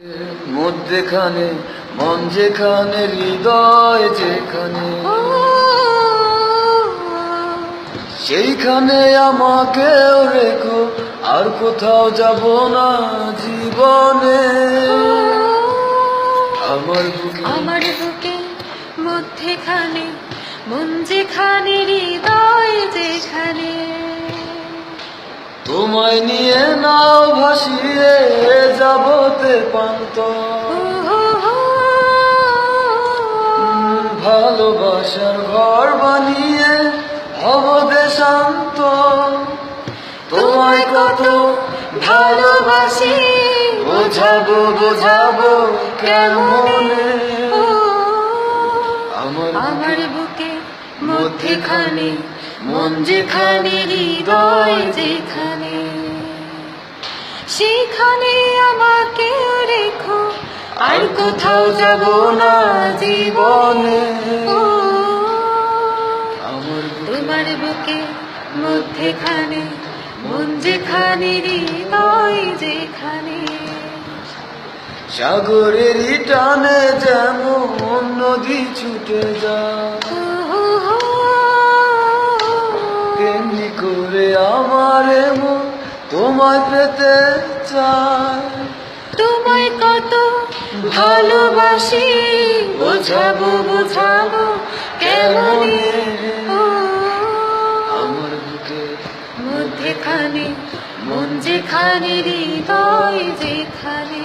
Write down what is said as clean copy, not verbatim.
মধ্যেখানে মন যেখানে হৃদয় যেখানে সেইখানে আমাকেও রেখো, আর কোথাও যাব না জীবনে। আমার বুকে মধ্যেখানে মন যেখানে হৃদয় যেখানে তোমায় নিয়ে নাও ভাসিয়ে যাবতে পান্ত, ভালোবাসার ঘর বানিয়ে হব দেশান্ত। তোমায় কত ভালোবাসি বোঝাবো বোঝাবো কেমনে। আমার বুকে মধ্যেখানে মন যেখানে হৃদয় যেখানে সেখানে আমাকে রেখো, আর কোথাও যাব না জীবনে। তোমার বুকে মধ্যেখানে মন যেখানে হৃদয় যেখানে সাগরেরই টানে যেমন নদী ছুটে যায়, তেমনি করে আমার মন তোমায় পেতে চায়। তোমায় কত ভালোবাসি বোঝাবো বোঝাবো কেমনে। আমার বুকে মধ্যেখানে মন যেখানে হৃদয় যেখানে।